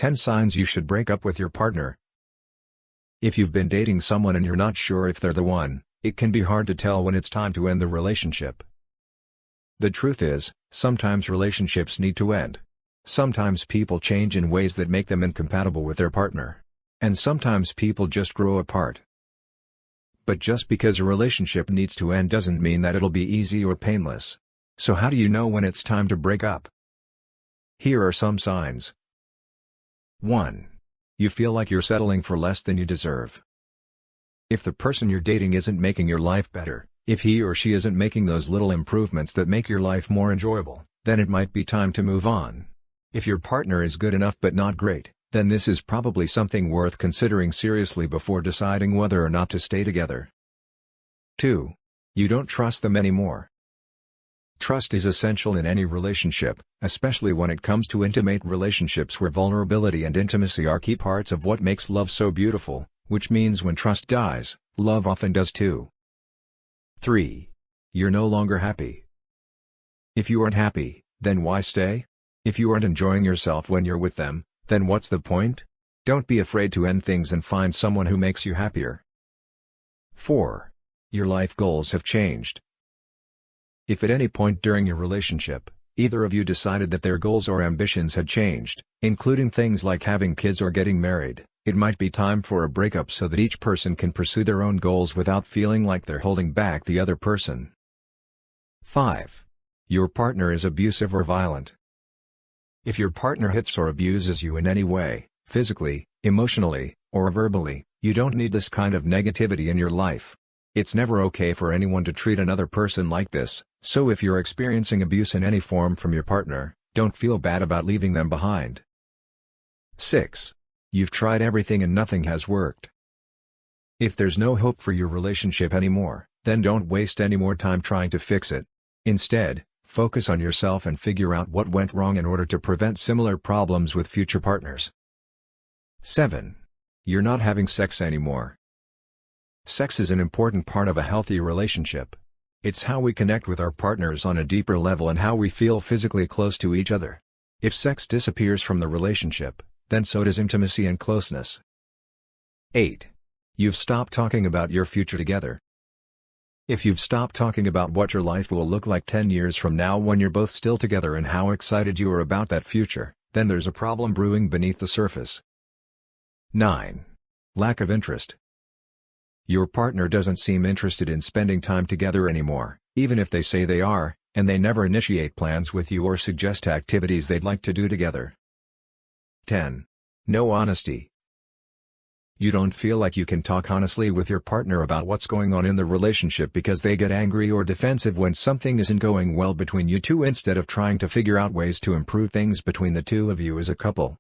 10 signs you should break up with your partner. If you've been dating someone and you're not sure if they're the one, it can be hard to tell when it's time to end the relationship. The truth is, sometimes relationships need to end. Sometimes people change in ways that make them incompatible with their partner. And sometimes people just grow apart. But just because a relationship needs to end doesn't mean that it'll be easy or painless. So how do you know when it's time to break up? Here are some signs. 1. You feel like you're settling for less than you deserve. If the person you're dating isn't making your life better, if he or she isn't making those little improvements that make your life more enjoyable, then it might be time to move on. If your partner is good enough but not great, then this is probably something worth considering seriously before deciding whether or not to stay together. 2. You don't trust them anymore. Trust is essential in any relationship, especially when it comes to intimate relationships where vulnerability and intimacy are key parts of what makes love so beautiful, which means when trust dies, love often does too. 3. You're no longer happy. If you aren't happy, then why stay? If you aren't enjoying yourself when you're with them, then what's the point? Don't be afraid to end things and find someone who makes you happier. 4. Your life goals have changed. If at any point during your relationship, either of you decided that their goals or ambitions had changed, including things like having kids or getting married, it might be time for a breakup so that each person can pursue their own goals without feeling like they're holding back the other person. 5. Your partner is abusive or violent. If your partner hits or abuses you in any way, physically, emotionally, or verbally, you don't need this kind of negativity in your life. It's never okay for anyone to treat another person like this, so if you're experiencing abuse in any form from your partner, don't feel bad about leaving them behind. 6. You've tried everything and nothing has worked. If there's no hope for your relationship anymore, then don't waste any more time trying to fix it. Instead, focus on yourself and figure out what went wrong in order to prevent similar problems with future partners. 7. You're not having sex anymore. Sex is an important part of a healthy relationship. It's how we connect with our partners on a deeper level and how we feel physically close to each other. If sex disappears from the relationship, then so does intimacy and closeness. 8. You've stopped talking about your future together. If you've stopped talking about what your life will look like 10 years from now when you're both still together and how excited you are about that future, then there's a problem brewing beneath the surface. 9. Lack of interest. Your partner doesn't seem interested in spending time together anymore, even if they say they are, and they never initiate plans with you or suggest activities they'd like to do together. 10. No honesty. You don't feel like you can talk honestly with your partner about what's going on in the relationship because they get angry or defensive when something isn't going well between you two instead of trying to figure out ways to improve things between the two of you as a couple.